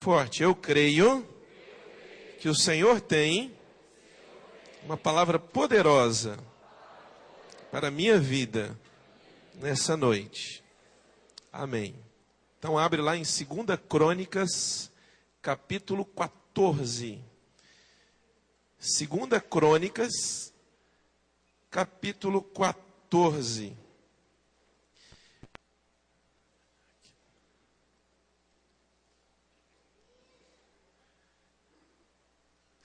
Forte, eu creio que o Senhor tem uma palavra poderosa para a minha vida nessa noite. Amém. Então abre lá em 2 Crônicas, capítulo 14. 2 Crônicas, capítulo 14.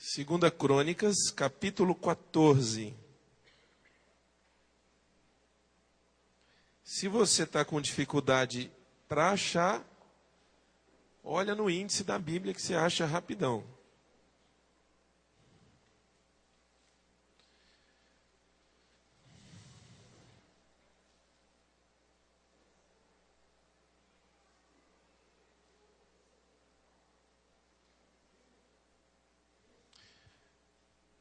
Segunda Crônicas, capítulo 14. Se você está com dificuldade para achar, olha no índice da Bíblia que você acha rapidão.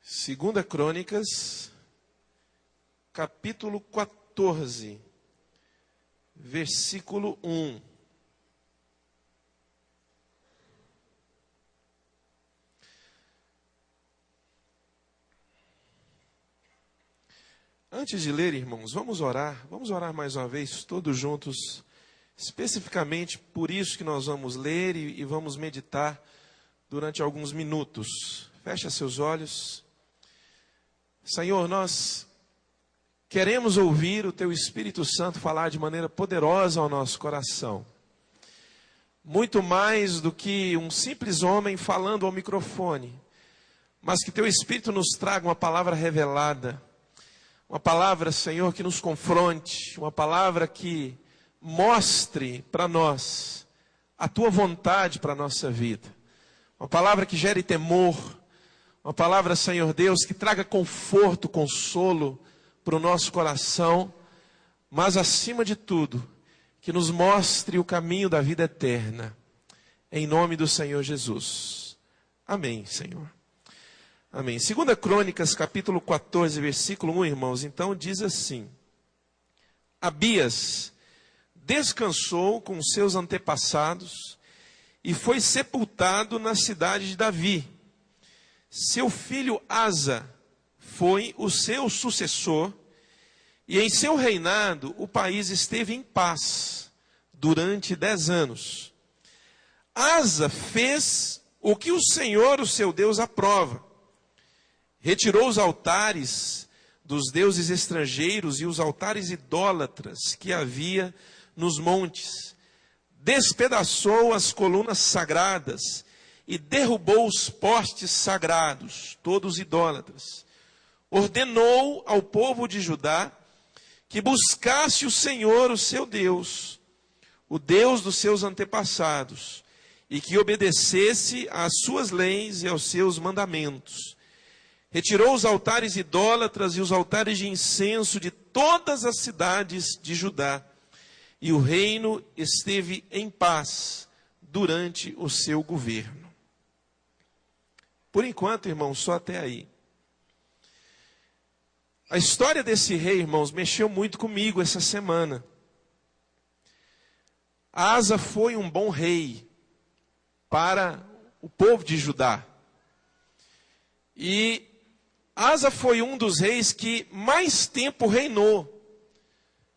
Segunda Crônicas, capítulo 14, versículo 1. Antes de ler, irmãos, vamos orar mais uma vez, todos juntos, especificamente por isso que nós vamos ler e vamos meditar durante alguns minutos. Feche seus olhos. Senhor, nós queremos ouvir o Teu Espírito Santo falar de maneira poderosa ao nosso coração. Muito mais do que um simples homem falando ao microfone, mas que Teu Espírito nos traga uma palavra revelada, uma palavra, Senhor, que nos confronte, uma palavra que mostre para nós a Tua vontade para a nossa vida, uma palavra que gere temor, uma palavra, Senhor Deus, que traga conforto, consolo para o nosso coração, mas acima de tudo, que nos mostre o caminho da vida eterna. Em nome do Senhor Jesus. Amém, Senhor. Amém. 2 Crônicas, capítulo 14, versículo 1, irmãos, então diz assim: Abias descansou com seus antepassados e foi sepultado na cidade de Davi. Seu filho Asa foi o seu sucessor, e em seu reinado o país esteve em paz durante 10 anos. Asa fez o que o Senhor, o seu Deus, aprova. Retirou os altares dos deuses estrangeiros e os altares idólatras que havia nos montes. Despedaçou as colunas sagradas e derrubou os postes sagrados, todos idólatras. Ordenou ao povo de Judá que buscasse o Senhor, o seu Deus, o Deus dos seus antepassados, e que obedecesse às suas leis e aos seus mandamentos. Retirou os altares idólatras e os altares de incenso de todas as cidades de Judá, e o reino esteve em paz durante o seu governo. Por enquanto, irmãos, só até aí. A história desse rei, irmãos, mexeu muito comigo essa semana. Asa foi um bom rei para o povo de Judá. E Asa foi um dos reis que mais tempo reinou.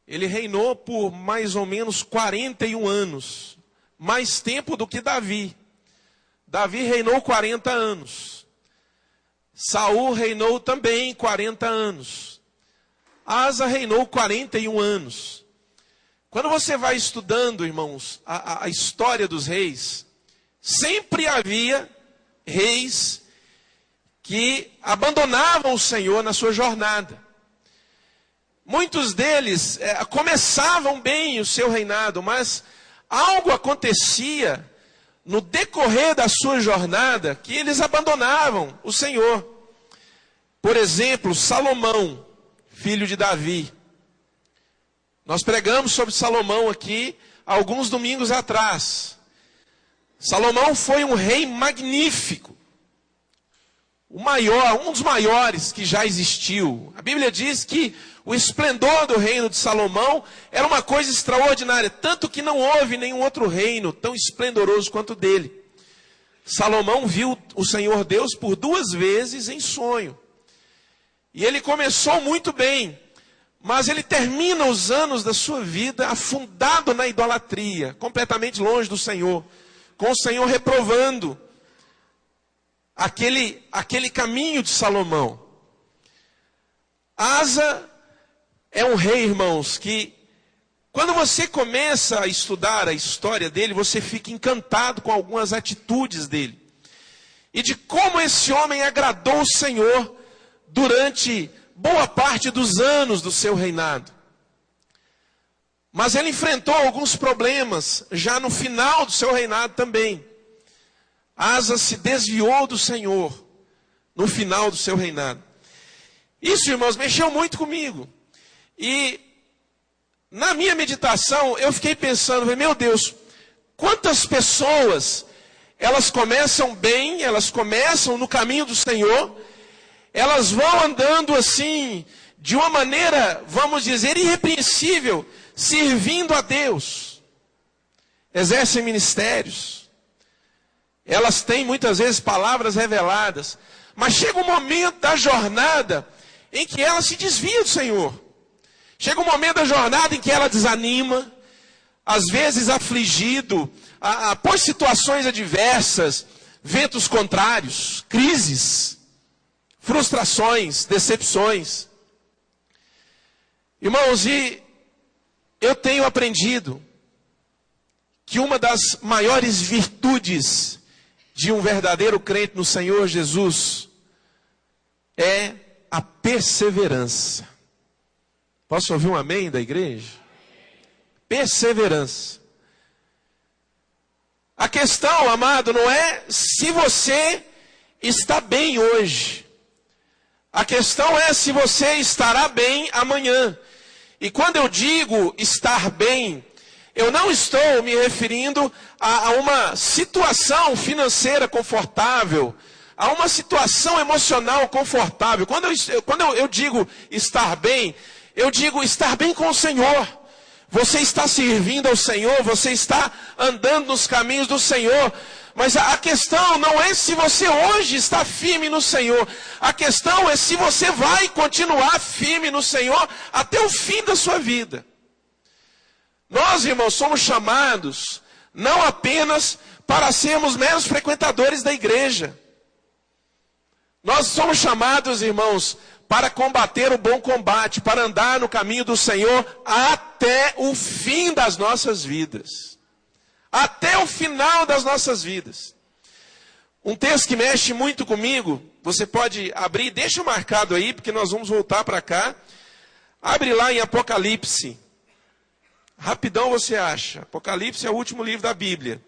Ele reinou por mais ou menos 41 anos. Mais tempo do que Davi. Davi reinou 40 anos. Saul reinou também 40 anos. Asa reinou 41 anos. Quando você vai estudando, irmãos, a história dos reis, sempre havia reis que abandonavam o Senhor na sua jornada. Muitos deles começavam bem o seu reinado, mas algo acontecia no decorrer da sua jornada, que eles abandonavam o Senhor. Por exemplo, Salomão, filho de Davi. Nós pregamos sobre Salomão aqui alguns domingos atrás. Salomão foi um rei magnífico. O maior, um dos maiores que já existiu. A Bíblia diz que o esplendor do reino de Salomão era uma coisa extraordinária, tanto que não houve nenhum outro reino tão esplendoroso quanto o dele. Salomão viu o Senhor Deus por 2 vezes em sonho. E ele começou muito bem, mas ele termina os anos da sua vida afundado na idolatria, completamente longe do Senhor, com o Senhor reprovando aquele caminho de Salomão. Asa é um rei, irmãos, que quando você começa a estudar a história dele, você fica encantado com algumas atitudes dele. E de como esse homem agradou o Senhor durante boa parte dos anos do seu reinado. Mas ele enfrentou alguns problemas já no final do seu reinado também. Asa se desviou do Senhor no final do seu reinado. Isso, irmãos, mexeu muito comigo. E na minha meditação, eu fiquei pensando, meu Deus, quantas pessoas, elas começam bem, elas começam no caminho do Senhor, elas vão andando assim, de uma maneira, vamos dizer, irrepreensível, servindo a Deus. Exercem ministérios. Elas têm muitas vezes palavras reveladas. Mas chega um momento da jornada em que ela se desvia do Senhor. Chega um momento da jornada em que ela desanima, às vezes afligido, por situações adversas, ventos contrários, crises, frustrações, decepções. Irmãos, e eu tenho aprendido que uma das maiores virtudes de um verdadeiro crente no Senhor Jesus é a perseverança. Posso ouvir um amém da igreja? Perseverança. A questão, amado, não é se você está bem hoje. A questão é se você estará bem amanhã. E quando eu digo estar bem, eu não estou me referindo a uma situação financeira confortável, a uma situação emocional confortável. Quando eu digo estar bem, eu digo estar bem com o Senhor. Você está servindo ao Senhor, você está andando nos caminhos do Senhor. Mas a questão não é se você hoje está firme no Senhor. A questão é se você vai continuar firme no Senhor até o fim da sua vida. Nós, irmãos, somos chamados não apenas para sermos meros frequentadores da igreja. Nós somos chamados, irmãos, para combater o bom combate, para andar no caminho do Senhor até o fim das nossas vidas. Até o final das nossas vidas. Um texto que mexe muito comigo, você pode abrir, deixa marcado aí, porque nós vamos voltar para cá. Abre lá em Apocalipse. Rapidão você acha. Apocalipse é o último livro da Bíblia.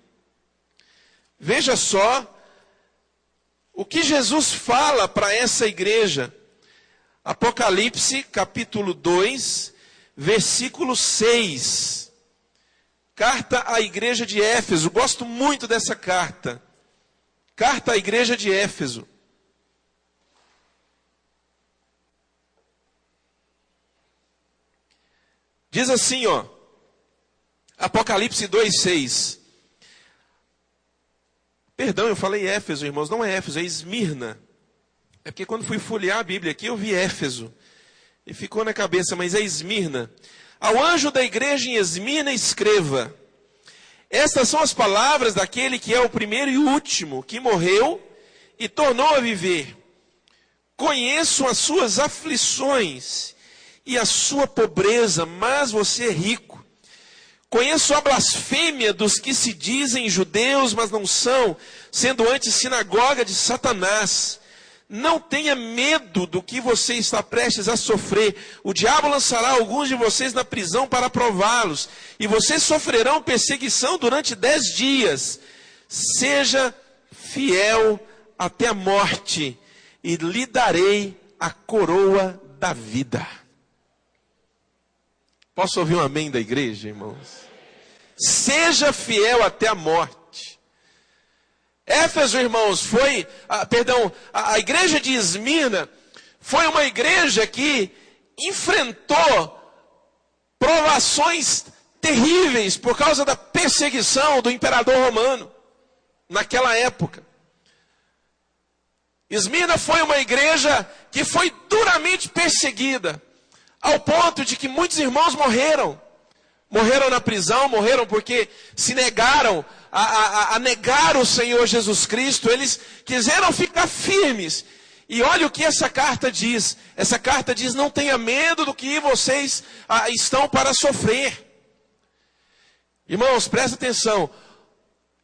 Veja só o que Jesus fala para essa igreja. Apocalipse, capítulo 2, versículo 6. Carta à igreja de Éfeso. Gosto muito dessa carta. Carta à igreja de Éfeso. Diz assim, ó. Apocalipse 2, 6. Perdão, eu falei Éfeso, irmãos. Não é Éfeso, é Esmirna. É porque quando fui folhear a Bíblia aqui, eu vi Éfeso. E ficou na cabeça, mas é Esmirna. Ao anjo da igreja em Esmirna escreva: estas são as palavras daquele que é o primeiro e último, que morreu e tornou a viver. Conheço as suas aflições e a sua pobreza, mas você é rico. Conheço a blasfêmia dos que se dizem judeus, mas não são, sendo antes sinagoga de Satanás. Não tenha medo do que você está prestes a sofrer. O diabo lançará alguns de vocês na prisão para prová-los. E vocês sofrerão perseguição durante 10 dias. Seja fiel até a morte, e lhe darei a coroa da vida. Posso ouvir um amém da igreja, irmãos? Seja fiel até a morte. Éfeso, irmãos, a igreja de Esmirna foi uma igreja que enfrentou provações terríveis por causa da perseguição do imperador romano. naquela época. Esmirna foi uma igreja que foi duramente perseguida, ao ponto de que muitos irmãos morreram. Morreram na prisão, morreram porque se negaram a negar o Senhor Jesus Cristo. Eles quiseram ficar firmes. E olha o que essa carta diz. Essa carta diz: não tenha medo do que vocês estão para sofrer. Irmãos, presta atenção.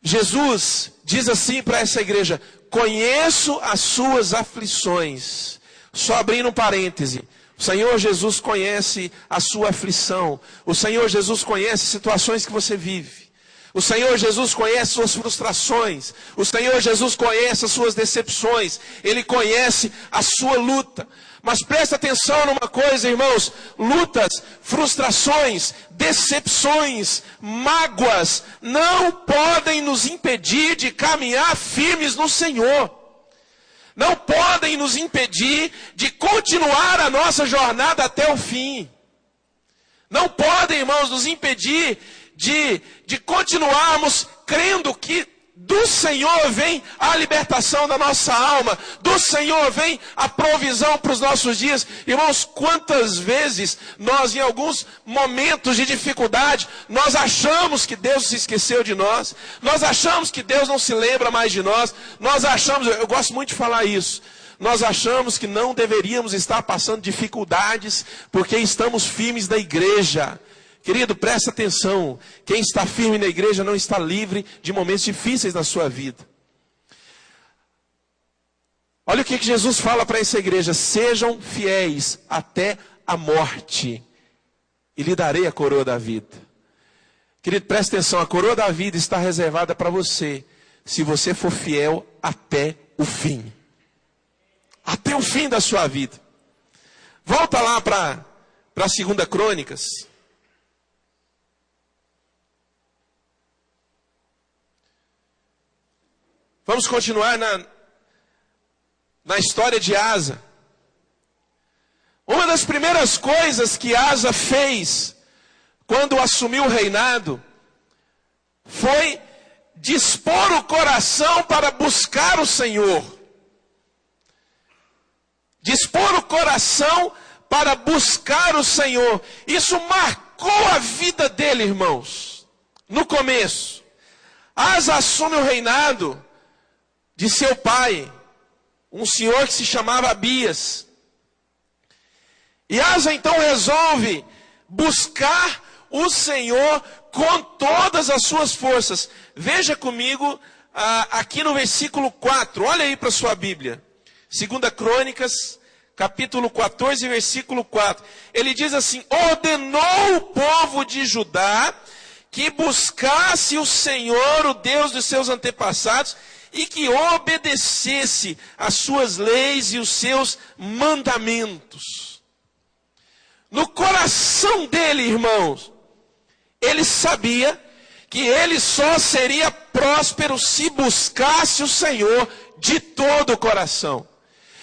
Jesus diz assim para essa igreja: conheço as suas aflições. Só abrindo um parêntese. O Senhor Jesus conhece a sua aflição. O Senhor Jesus conhece situações que você vive. O Senhor Jesus conhece suas frustrações. O Senhor Jesus conhece as suas decepções. Ele conhece a sua luta. Mas presta atenção numa coisa, irmãos. Lutas, frustrações, decepções, mágoas não podem nos impedir de caminhar firmes no Senhor. Não podem nos impedir de continuar a nossa jornada até o fim. Não podem, irmãos, nos impedir de continuarmos crendo que do Senhor vem a libertação da nossa alma. Do Senhor vem a provisão para os nossos dias. Irmãos, quantas vezes nós, em alguns momentos de dificuldade, nós achamos que Deus se esqueceu de nós. Nós achamos que Deus não se lembra mais de nós. Nós achamos, eu gosto muito de falar isso, nós achamos que não deveríamos estar passando dificuldades porque estamos firmes na igreja. Querido, presta atenção. Quem está firme na igreja não está livre de momentos difíceis na sua vida. Olha o que Jesus fala para essa igreja: sejam fiéis até a morte, e lhe darei a coroa da vida. Querido, presta atenção. A coroa da vida está reservada para você, se você for fiel até o fim. Até o fim da sua vida. Volta lá para 2 Crônicas. Vamos continuar na história de Asa. Uma das primeiras coisas que Asa fez quando assumiu o reinado foi dispor o coração para buscar o Senhor. Dispor o coração para buscar o Senhor. Isso marcou a vida dele, irmãos. No começo, Asa assume o reinado de seu pai, um senhor que se chamava Abias. E Asa então resolve buscar o Senhor com todas as suas forças. Veja comigo aqui no versículo 4, olha aí para a sua Bíblia. 2 Crônicas, capítulo 14, versículo 4. Ele diz assim: ordenou o povo de Judá que buscasse o Senhor, o Deus dos seus antepassados, e que obedecesse as suas leis e os seus mandamentos. No coração dele, irmãos, ele sabia que ele só seria próspero se buscasse o Senhor de todo o coração.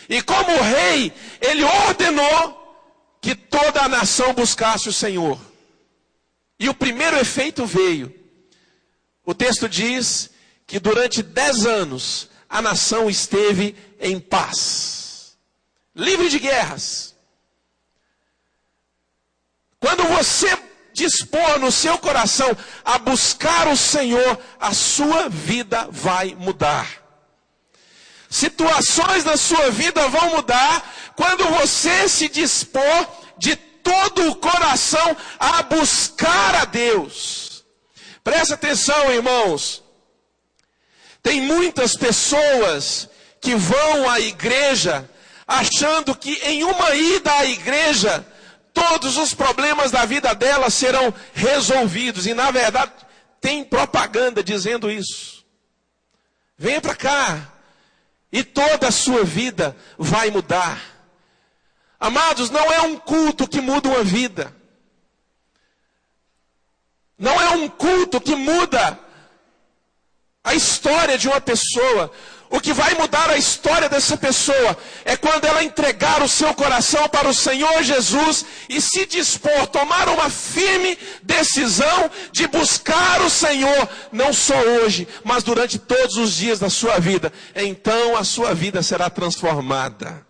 E como rei, ele ordenou que toda a nação buscasse o Senhor. E o primeiro efeito veio. O texto diz que durante 10 anos a nação esteve em paz, livre de guerras. Quando você dispor no seu coração a buscar o Senhor, a sua vida vai mudar. Situações na sua vida vão mudar quando você se dispor de todo o coração a buscar a Deus. Presta atenção, irmãos. Tem muitas pessoas que vão à igreja achando que em uma ida à igreja todos os problemas da vida delas serão resolvidos. E na verdade tem propaganda dizendo isso. Venha para cá e toda a sua vida vai mudar. Amados, não é um culto que muda uma vida. Não é um culto que muda a história de uma pessoa. O que vai mudar a história dessa pessoa é quando ela entregar o seu coração para o Senhor Jesus e se dispor a tomar uma firme decisão de buscar o Senhor, não só hoje, mas durante todos os dias da sua vida. Então a sua vida será transformada.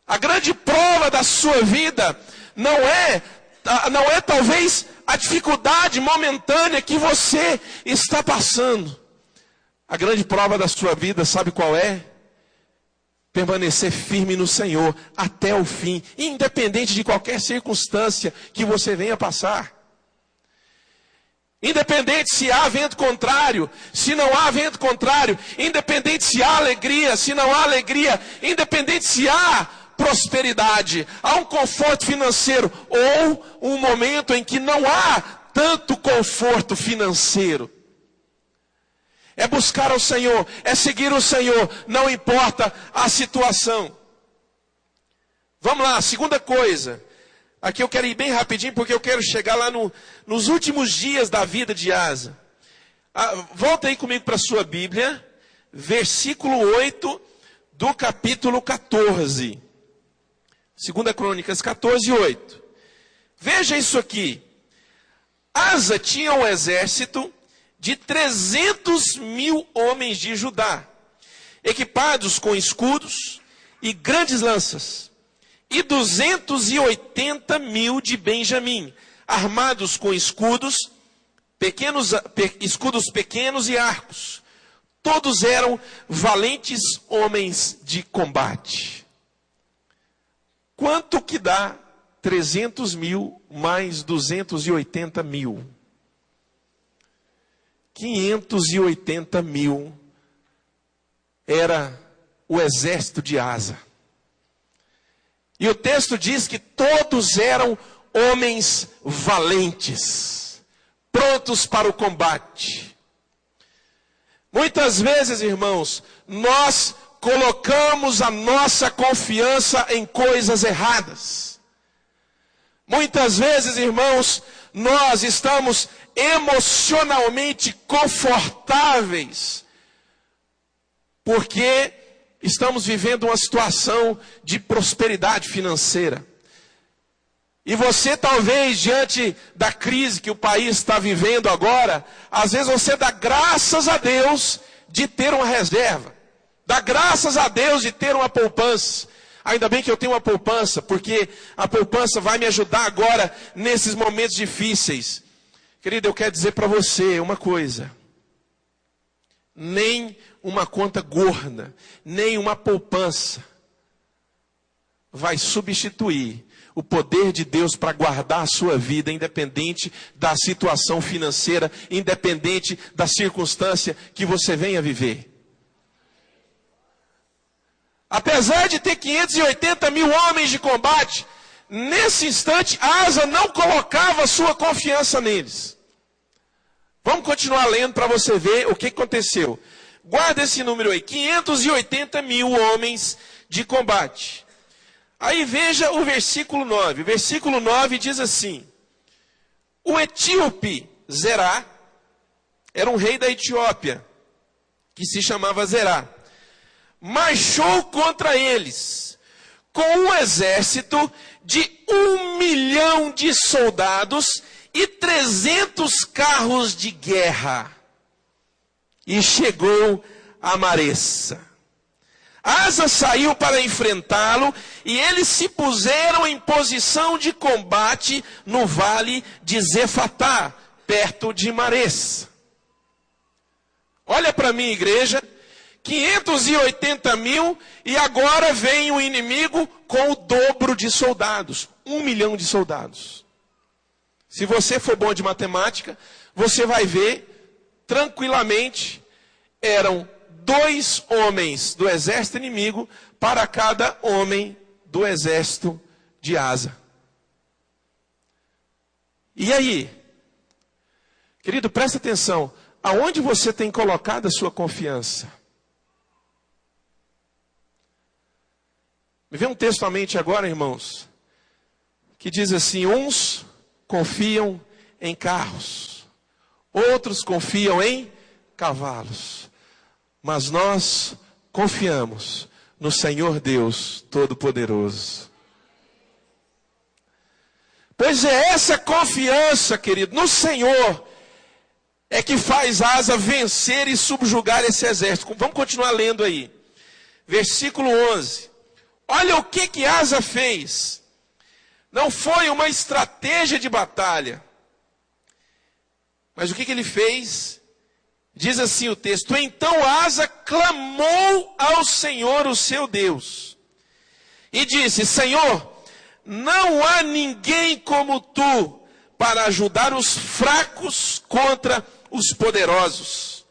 A grande prova da sua vida não é talvez a dificuldade momentânea que você está passando. A grande prova da sua vida, sabe qual é? Permanecer firme no Senhor até o fim, independente de qualquer circunstância que você venha passar. Independente se há vento contrário, se não há vento contrário, independente se há alegria, se não há alegria, independente se há prosperidade, há um conforto financeiro ou um momento em que não há tanto conforto financeiro. É buscar ao Senhor, é seguir o Senhor, não importa a situação. Vamos lá, segunda coisa. Aqui eu quero ir bem rapidinho, porque eu quero chegar lá nos últimos dias da vida de Asa. Volta aí comigo para a sua Bíblia, versículo 8 do capítulo 14. 2 Crônicas 14, 8. Veja isso aqui. Asa tinha um exército de 300.000 homens de Judá, equipados com escudos e grandes lanças, e 280.000 de Benjamim, armados com escudos pequenos e arcos. Todos eram valentes homens de combate. Quanto que dá 300.000 mais 280.000? 580.000 era o exército de Asa. E o texto diz que todos eram homens valentes, prontos para o combate. Muitas vezes, irmãos, nós colocamos a nossa confiança em coisas erradas. Muitas vezes, irmãos, nós estamos emocionalmente confortáveis, porque estamos vivendo uma situação de prosperidade financeira. E você talvez, diante da crise que o país está vivendo agora, às vezes você dá graças a Deus de ter uma reserva. Dá graças a Deus de ter uma poupança. Ainda bem que eu tenho uma poupança, porque a poupança vai me ajudar agora nesses momentos difíceis. Querido, eu quero dizer para você uma coisa. Nem uma conta gorda, nem uma poupança vai substituir o poder de Deus para guardar a sua vida, independente da situação financeira, independente da circunstância que você venha viver. Apesar de ter 580.000 homens de combate, nesse instante Asa não colocava sua confiança neles. Vamos continuar lendo para você ver o que aconteceu. Guarda esse número aí, 580.000 homens de combate. Aí veja o versículo 9. O versículo 9 diz assim: o etíope Zerá era um rei da Etiópia, que se chamava Zerá. Marchou contra eles com um exército de 1 milhão de soldados e 300 carros de guerra. E chegou a Maressa. Asa saiu para enfrentá-lo e eles se puseram em posição de combate no vale de Zefatá, perto de Maressa. Olha para mim, igreja. 580.000 e agora vem o inimigo com o dobro de soldados. 1 milhão de soldados. Se você for bom de matemática, você vai ver tranquilamente, eram 2 homens do exército inimigo para cada homem do exército de Asa. E aí? Querido, presta atenção. Aonde você tem colocado a sua confiança? Me vem um texto à mente agora, irmãos, que diz assim: uns confiam em carros, outros confiam em cavalos. mas nós confiamos no Senhor Deus Todo-Poderoso. Pois é essa confiança, querido, no Senhor, é que faz Asa vencer e subjugar esse exército. Vamos continuar lendo aí. Versículo 11. Olha o que Asa fez. Não foi uma estratégia de batalha. Mas o que ele fez? Diz assim o texto: então Asa clamou ao Senhor, o seu Deus, e disse: Senhor, não há ninguém como tu para ajudar os fracos contra os poderosos.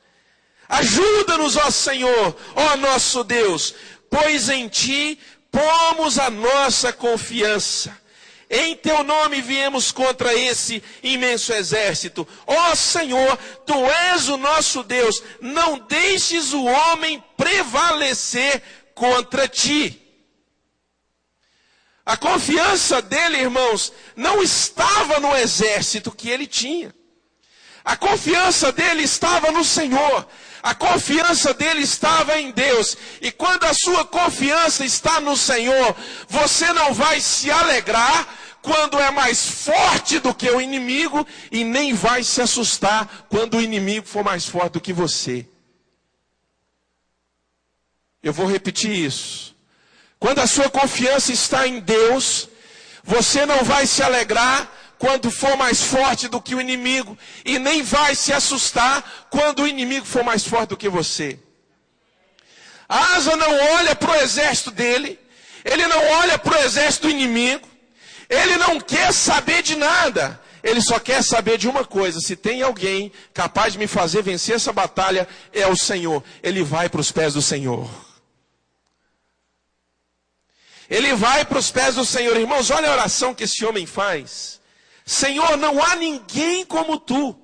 Ajuda-nos, ó Senhor, ó nosso Deus, pois em ti pomos a nossa confiança. Em teu nome viemos contra esse imenso exército. Ó Senhor, tu és o nosso Deus, não deixes o homem prevalecer contra ti. A confiança dele, irmãos, não estava no exército que ele tinha. A confiança dele estava no Senhor. A confiança dele estava em Deus. E quando a sua confiança está no Senhor, você não vai se alegrar quando é mais forte do que o inimigo, e nem vai se assustar quando o inimigo for mais forte do que você. Eu vou repetir isso. Quando a sua confiança está em Deus, você não vai se alegrar quando for mais forte do que o inimigo, e nem vai se assustar quando o inimigo for mais forte do que você. Asa não olha para o exército dele, ele não olha para o exército inimigo, ele não quer saber de nada, ele só quer saber de uma coisa: se tem alguém capaz de me fazer vencer essa batalha, é o Senhor. Ele vai para os pés do Senhor. Ele vai para os pés do Senhor. Irmãos, olha a oração que esse homem faz. Senhor, não há ninguém como tu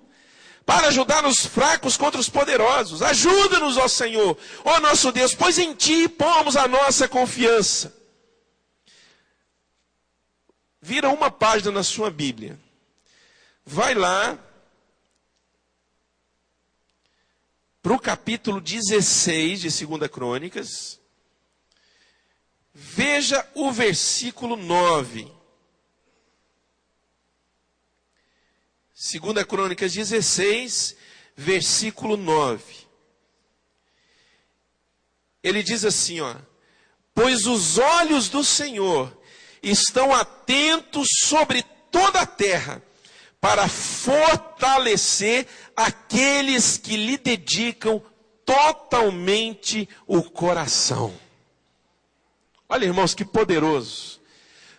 para ajudar os fracos contra os poderosos. Ajuda-nos, ó Senhor, ó nosso Deus, pois em ti pomos a nossa confiança. Vira uma página na sua Bíblia. Vai lá para o capítulo 16 de 2 Crônicas. Veja o versículo 9. 2 Crônicas 16, versículo 9. Ele diz assim, ó: pois os olhos do Senhor estão atentos sobre toda a terra, para fortalecer aqueles que lhe dedicam totalmente o coração. Olha, irmãos, que poderoso.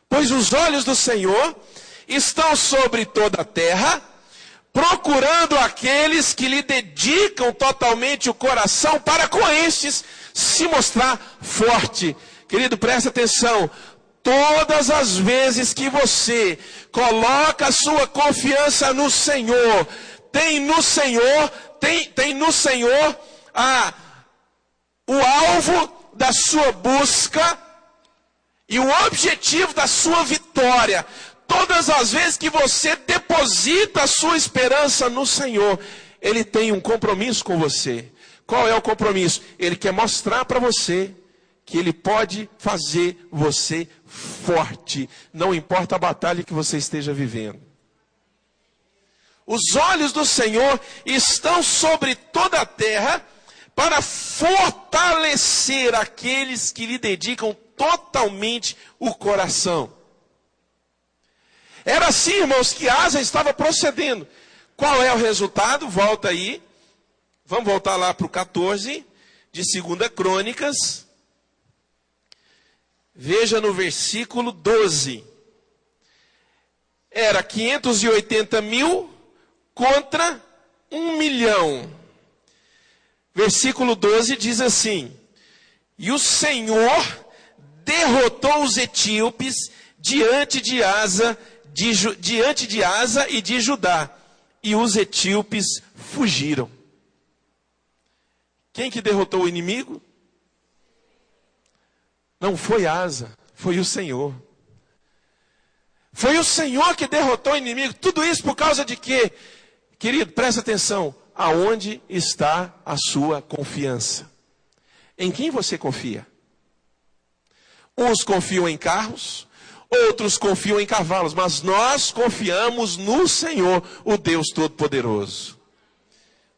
Pois os olhos do Senhor estão sobre toda a terra, procurando aqueles que lhe dedicam totalmente o coração, para com estes se mostrar forte. Querido, presta atenção. Todas as vezes que você coloca a sua confiança no Senhor, tem no Senhor o alvo da sua busca e o objetivo da sua vitória. Todas as vezes que você deposita a sua esperança no Senhor, Ele tem um compromisso com você. Qual é o compromisso? Ele quer mostrar para você que Ele pode fazer você forte, não importa a batalha que você esteja vivendo. Os olhos do Senhor estão sobre toda a terra, para fortalecer aqueles que lhe dedicam totalmente o coração. Era assim, irmãos, que Asa estava procedendo. Qual é o resultado? Volta aí. Vamos voltar lá para o 14 de 2 Crônicas. Veja no versículo 12. Era 580 mil contra 1 milhão. Versículo 12 diz assim: e o Senhor derrotou os etíopes diante de Asa e de Judá, e os etíopes fugiram. Quem que derrotou o inimigo? Não foi Asa, foi o Senhor. Foi o Senhor que derrotou o inimigo. Tudo isso por causa de quê? Querido, presta atenção. Aonde está a sua confiança? Em quem você confia? Uns confiam em carros, outros confiam em cavalos, mas nós confiamos no Senhor, o Deus Todo-Poderoso.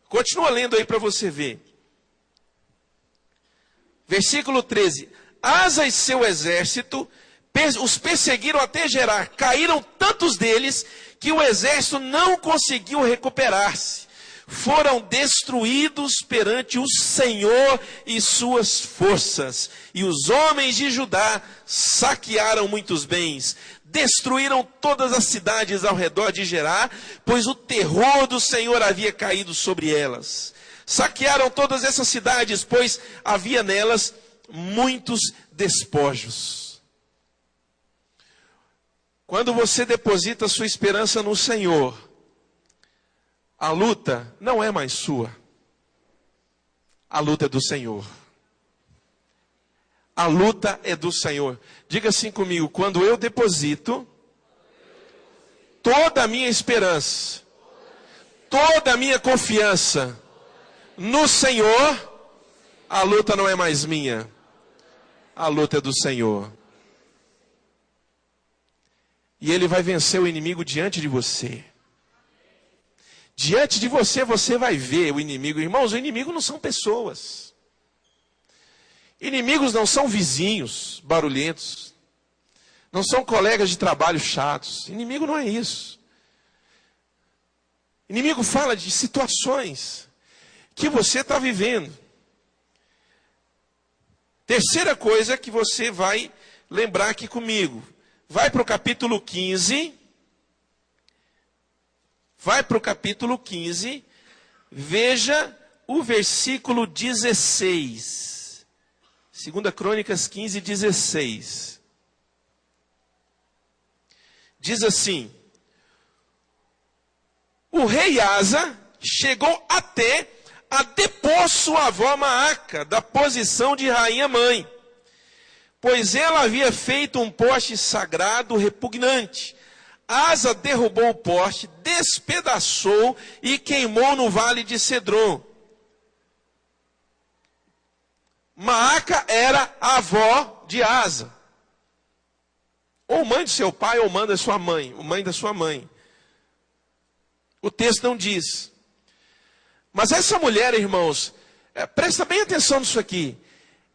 Continua lendo aí para você ver. Versículo 13. Asa e seu exército os perseguiram até Gerar. Caíram tantos deles que o exército não conseguiu recuperar-se. Foram destruídos perante o Senhor e suas forças. E os homens de Judá saquearam muitos bens. Destruíram todas as cidades ao redor de Gerar, pois o terror do Senhor havia caído sobre elas. Saquearam todas essas cidades, pois havia nelas muitos despojos. Quando você deposita sua esperança no Senhor, a luta não é mais sua. A luta é do Senhor. A luta é do Senhor. Diga assim comigo: quando eu deposito toda a minha esperança, toda a minha confiança no Senhor, a luta não é mais minha. A luta é do Senhor. E Ele vai vencer o inimigo diante de você. Diante de você, você vai ver o inimigo. Irmãos, o inimigo não são pessoas. Inimigos não são vizinhos barulhentos. Não são colegas de trabalho chatos. Inimigo não é isso. Inimigo fala de situações que você está vivendo. Terceira coisa que você vai lembrar aqui comigo. Vai para o capítulo 15. Vai para o capítulo 15, veja o versículo 16. 2 Crônicas 15, 16. Diz assim: o rei Asa chegou até a depor sua avó Maaca da posição de rainha-mãe, pois ela havia feito um poste sagrado repugnante. Asa derrubou o poste, despedaçou e queimou no vale de Cedron. Maaca era a avó de Asa. Ou mãe de seu pai, ou mãe da sua mãe. Ou mãe da sua mãe. O texto não diz. Mas essa mulher, irmãos, presta bem atenção nisso aqui.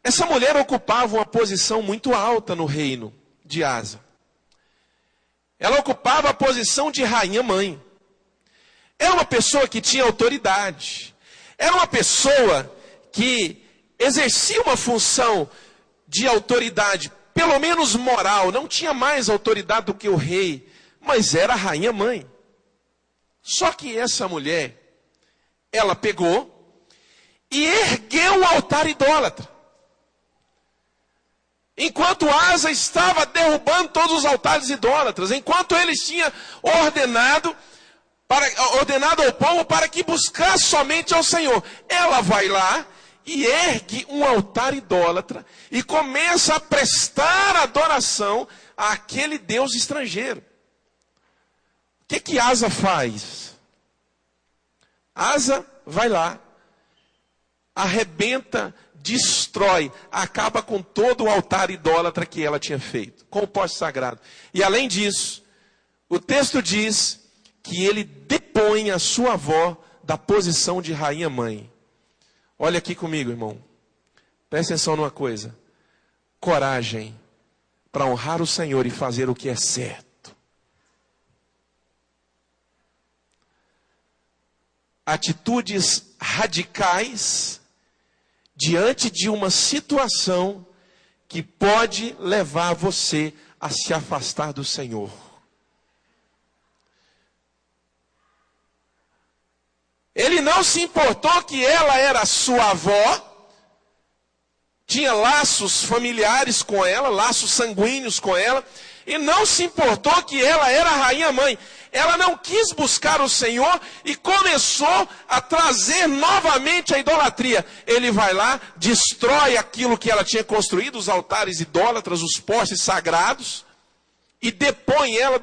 Essa mulher ocupava uma posição muito alta no reino de Asa. Ela ocupava a posição de rainha-mãe. Era uma pessoa que tinha autoridade. Era uma pessoa que exercia uma função de autoridade, pelo menos moral. Não tinha mais autoridade do que o rei, mas era a rainha-mãe. Só que essa mulher, ela pegou e ergueu o altar idólatra. Enquanto Asa estava derrubando todos os altares idólatras, enquanto eles tinham ordenado ao povo para que buscasse somente ao Senhor, ela vai lá e ergue um altar idólatra e começa a prestar adoração àquele Deus estrangeiro. O que Asa faz? Asa vai lá, arrebenta, destrói, acaba com todo o altar idólatra que ela tinha feito, com o poste sagrado. E além disso, o texto diz que ele depõe a sua avó da posição de rainha-mãe. Olha aqui comigo, irmão. Presta atenção numa coisa. Coragem para honrar o Senhor e fazer o que é certo. Atitudes radicais diante de uma situação que pode levar você a se afastar do Senhor. Ele não se importou que ela era sua avó, tinha laços familiares com ela, laços sanguíneos com ela, e não se importou que ela era a rainha-mãe. Ela não quis buscar o Senhor e começou a trazer novamente a idolatria. Ele vai lá, destrói aquilo que ela tinha construído, os altares idólatras, os postes sagrados, e depõe ela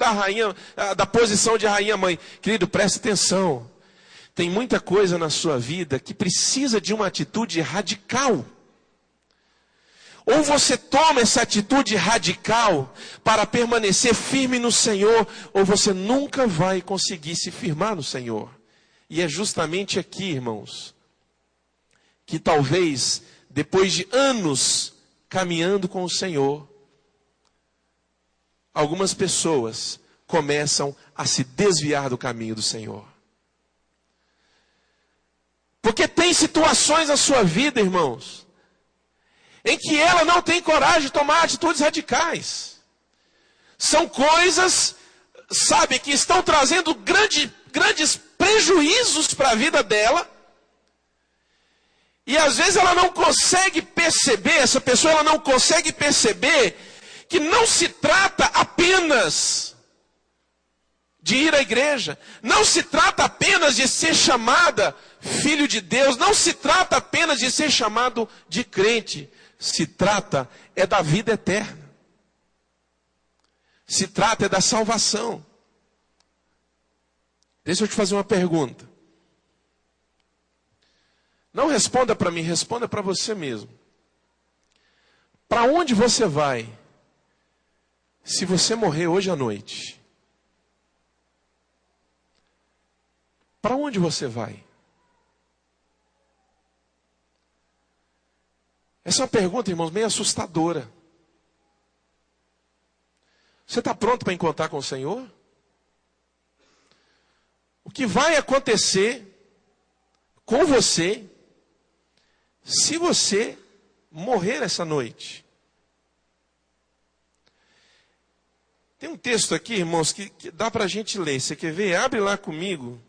da posição de rainha-mãe. Querido, preste atenção. Tem muita coisa na sua vida que precisa de uma atitude radical. Ou você toma essa atitude radical para permanecer firme no Senhor, ou você nunca vai conseguir se firmar no Senhor. E é justamente aqui, irmãos, que talvez, depois de anos caminhando com o Senhor, algumas pessoas começam a se desviar do caminho do Senhor. Porque tem situações na sua vida, irmãos, em que ela não tem coragem de tomar atitudes radicais. São coisas, sabe, que estão trazendo grandes prejuízos para a vida dela. E às vezes ela não consegue perceber, essa pessoa ela não consegue perceber que não se trata apenas de ir à igreja, não se trata apenas de ser chamada filho de Deus, não se trata apenas de ser chamado de crente, se trata é da vida eterna, se trata é da salvação. Deixa eu te fazer uma pergunta. Não responda para mim, responda para você mesmo. Para onde você vai se você morrer hoje à noite? Para onde você vai? Essa é uma pergunta, irmãos, meio assustadora. Você está pronto para encontrar com o Senhor? O que vai acontecer com você se você morrer essa noite? Tem um texto aqui, irmãos, que dá para a gente ler. Você quer ver? Abre lá comigo.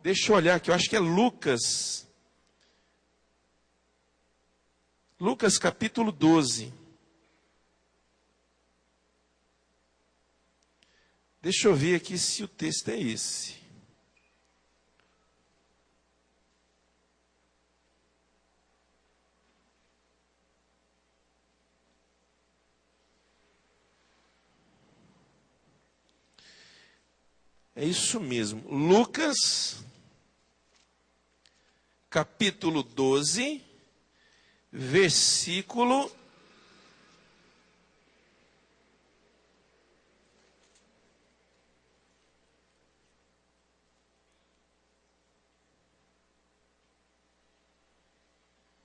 Deixa eu olhar aqui, eu acho que é Lucas. Lucas capítulo 12. Deixa eu ver aqui se o texto é esse. É isso mesmo. Lucas, capítulo 12, versículo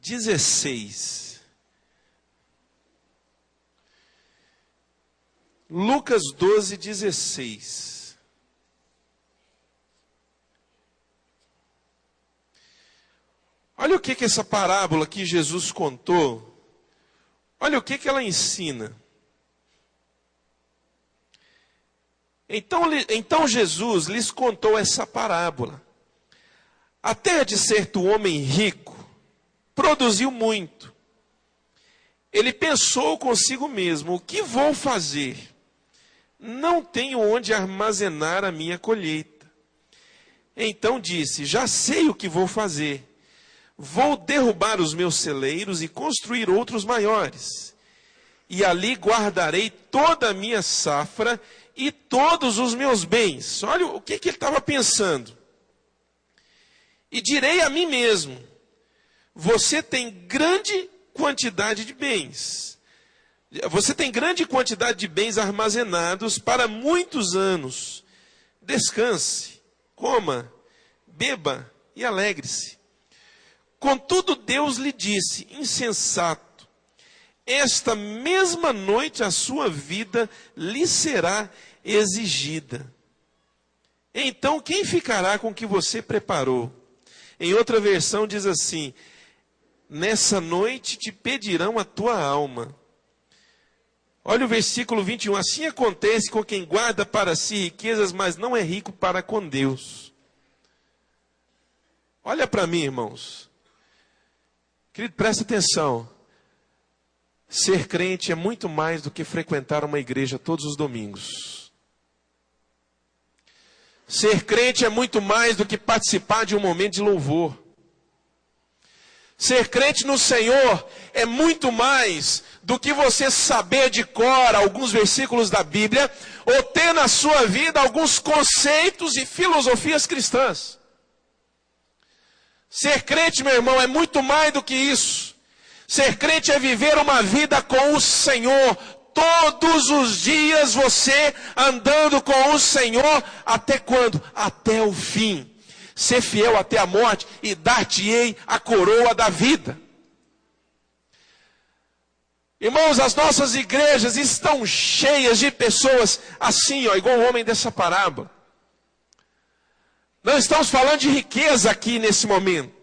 16. Lucas 12, 16. Olha o que essa parábola que Jesus contou, olha o que ela ensina. Então Jesus lhes contou essa parábola. A terra de certo homem rico produziu muito. Ele pensou consigo mesmo: o que vou fazer? Não tenho onde armazenar a minha colheita. Então disse: já sei o que vou fazer. Vou derrubar os meus celeiros e construir outros maiores. E ali guardarei toda a minha safra e todos os meus bens. Olha o que ele estava pensando. E direi a mim mesmo: você tem grande quantidade de bens. Você tem grande quantidade de bens armazenados para muitos anos. Descanse, coma, beba e alegre-se. Contudo, Deus lhe disse: insensato, esta mesma noite a sua vida lhe será exigida. Então, quem ficará com o que você preparou? Em outra versão diz assim: nessa noite te pedirão a tua alma. Olha o versículo 21. Assim acontece com quem guarda para si riquezas, mas não é rico para com Deus. Olha para mim, irmãos. Querido, presta atenção. Ser crente é muito mais do que frequentar uma igreja todos os domingos. Ser crente é muito mais do que participar de um momento de louvor. Ser crente no Senhor é muito mais do que você saber de cor alguns versículos da Bíblia ou ter na sua vida alguns conceitos e filosofias cristãs. Ser crente, meu irmão, é muito mais do que isso. Ser crente é viver uma vida com o Senhor. Todos os dias você andando com o Senhor. Até quando? Até o fim. Ser fiel até a morte e dar-te-ei a coroa da vida. Irmãos, as nossas igrejas estão cheias de pessoas assim, ó, igual o homem dessa parábola. Não estamos falando de riqueza aqui nesse momento.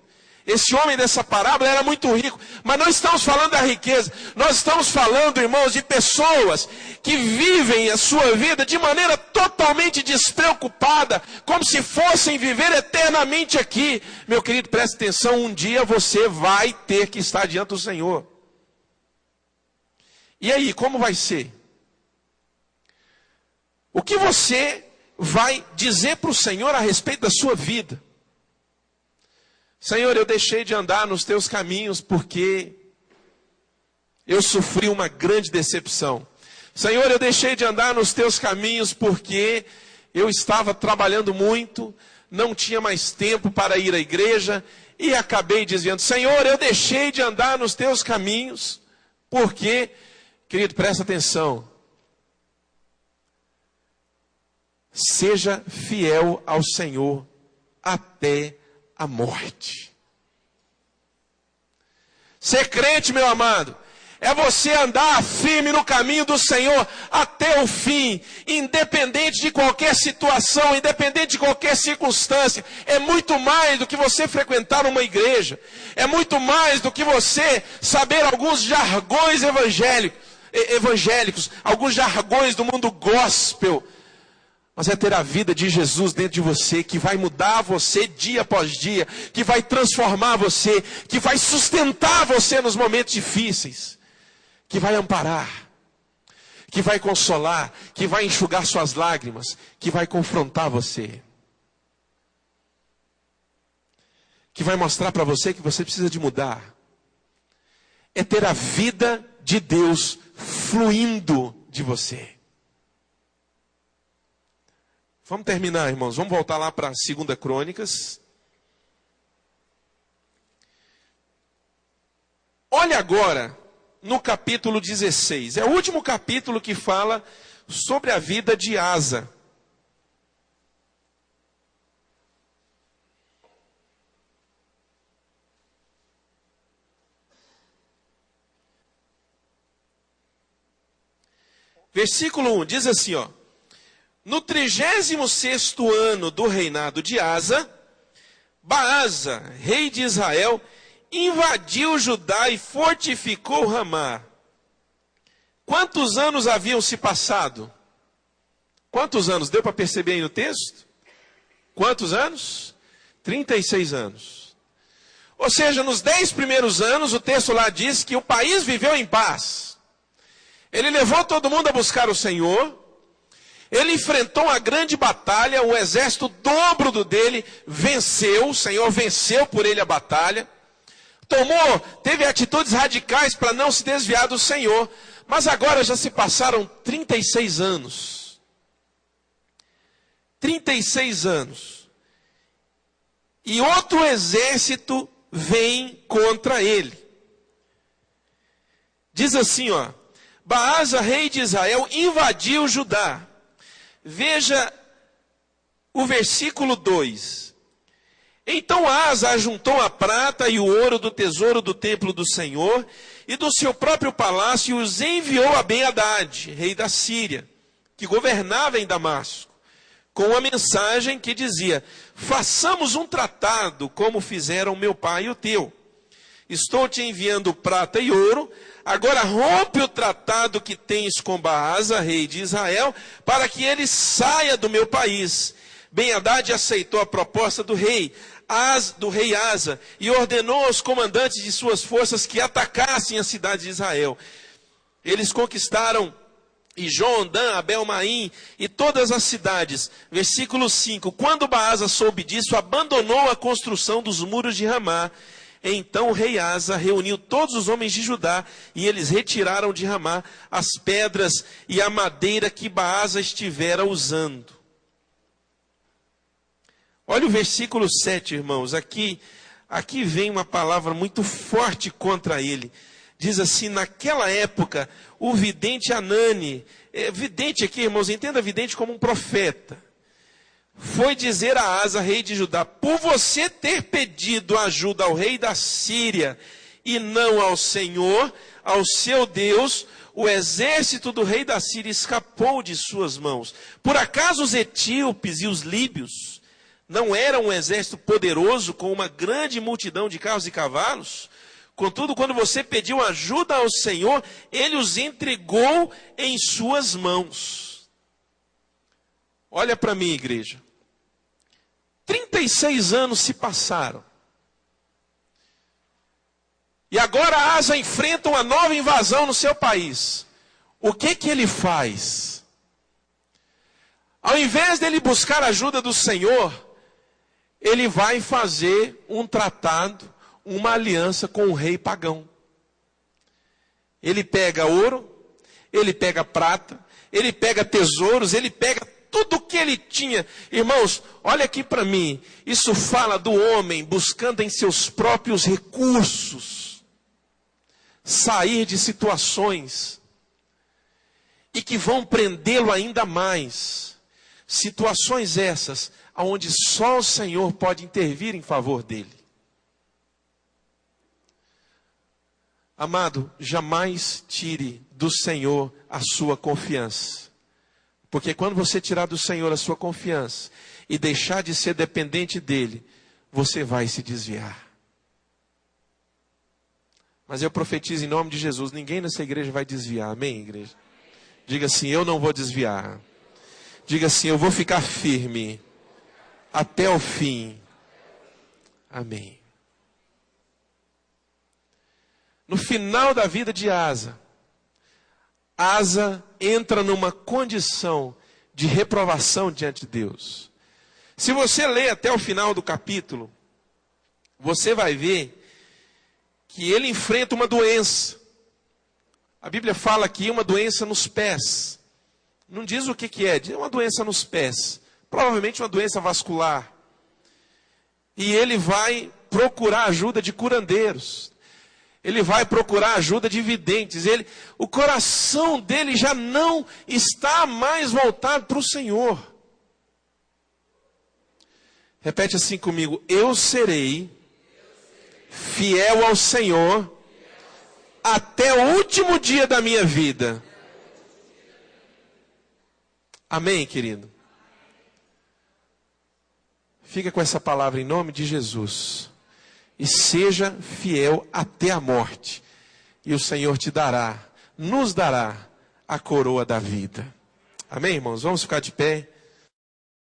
Esse homem dessa parábola era muito rico, mas não estamos falando da riqueza. Nós estamos falando, irmãos, de pessoas que vivem a sua vida de maneira totalmente despreocupada, como se fossem viver eternamente aqui. Meu querido, preste atenção, um dia você vai ter que estar diante do Senhor. E aí, como vai ser? O que você vai dizer para o Senhor a respeito da sua vida? Senhor, eu deixei de andar nos teus caminhos porque eu sofri uma grande decepção. Senhor, eu deixei de andar nos teus caminhos porque eu estava trabalhando muito, não tinha mais tempo para ir à igreja e acabei desviando. Senhor, eu deixei de andar nos teus caminhos porque... Querido, presta atenção. Seja fiel ao Senhor até a morte. Ser crente, meu amado, é você andar firme no caminho do Senhor até o fim, independente de qualquer situação, independente de qualquer circunstância. É muito mais do que você frequentar uma igreja. É muito mais do que você saber alguns jargões evangélicos, alguns jargões do mundo gospel. Mas é ter a vida de Jesus dentro de você, que vai mudar você dia após dia, que vai transformar você, que vai sustentar você nos momentos difíceis, que vai amparar, que vai consolar, que vai enxugar suas lágrimas, que vai confrontar você, que vai mostrar para você que você precisa de mudar. É ter a vida de Deus fluindo de você. Vamos terminar, irmãos. Vamos voltar lá para 2 Crônicas. Olha agora no capítulo 16. É o último capítulo que fala sobre a vida de Asa. Versículo 1 diz assim, ó. No 36º ano do reinado de Asa, Baasa, rei de Israel, invadiu Judá e fortificou Ramá. Quantos anos haviam se passado? Quantos anos? Deu para perceber aí no texto? Quantos anos? 36 anos. Ou seja, nos 10 primeiros anos, o texto lá diz que o país viveu em paz. Ele levou todo mundo a buscar o Senhor. Ele enfrentou uma grande batalha, o exército dobro do dele venceu, o Senhor venceu por ele a batalha. Teve atitudes radicais para não se desviar do Senhor. Mas agora já se passaram 36 anos. 36 anos. E outro exército vem contra ele. Diz assim, ó. Baasa, rei de Israel, invadiu Judá. Veja o versículo 2. Então Asa ajuntou a prata e o ouro do tesouro do templo do Senhor e do seu próprio palácio e os enviou a Ben-Hadad, rei da Síria, que governava em Damasco, com uma mensagem que dizia: façamos um tratado como fizeram meu pai e o teu. Estou te enviando prata e ouro. Agora rompe o tratado que tens com Baasa, rei de Israel, para que ele saia do meu país. Ben-Hadad aceitou a proposta do rei Asa e ordenou aos comandantes de suas forças que atacassem a cidade de Israel. Eles conquistaram Ijon, Dan, Abel-Maim e todas as cidades. Versículo 5. Quando Baasa soube disso, abandonou a construção dos muros de Ramá. Então o rei Asa reuniu todos os homens de Judá e eles retiraram de Ramá as pedras e a madeira que Baasa estivera usando. Olha o versículo 7, irmãos. Aqui vem uma palavra muito forte contra ele. Diz assim: naquela época, o vidente Anani, vidente aqui, irmãos, entenda vidente como um profeta, foi dizer a Asa, rei de Judá: por você ter pedido ajuda ao rei da Síria e não ao Senhor, ao seu Deus, o exército do rei da Síria escapou de suas mãos. Por acaso os etíopes e os líbios não eram um exército poderoso com uma grande multidão de carros e cavalos? Contudo, quando você pediu ajuda ao Senhor, Ele os entregou em suas mãos. Olha para mim, igreja. 36 anos se passaram. E agora Asa enfrenta uma nova invasão no seu país. O que ele faz? Ao invés dele buscar a ajuda do Senhor, ele vai fazer um tratado, uma aliança com o rei pagão. Ele pega ouro, ele pega prata, ele pega tesouros, ele pega tudo que ele tinha. Irmãos, olha aqui para mim. Isso fala do homem buscando em seus próprios recursos sair de situações e que vão prendê-lo ainda mais. Situações essas onde só o Senhor pode intervir em favor dele. Amado, jamais tire do Senhor a sua confiança. Porque quando você tirar do Senhor a sua confiança e deixar de ser dependente dele, você vai se desviar. Mas eu profetizo em nome de Jesus, ninguém nessa igreja vai desviar. Amém, igreja? Diga assim: eu não vou desviar. Diga assim: eu vou ficar firme até o fim. Amém. No final da vida de Asa, Asa entra numa condição de reprovação diante de Deus. Se você ler até o final do capítulo, você vai ver que ele enfrenta uma doença. A Bíblia fala aqui uma doença nos pés. Não diz o que é, diz uma doença nos pés. Provavelmente uma doença vascular. E ele vai procurar ajuda de curandeiros. Ele vai procurar ajuda de videntes. O coração dele já não está mais voltado para o Senhor. Repete assim comigo: eu serei fiel ao Senhor até o último dia da minha vida. Amém, querido? Fica com essa palavra em nome de Jesus. E seja fiel até a morte. E o Senhor te dará, nos dará a coroa da vida. Amém, irmãos? Vamos ficar de pé.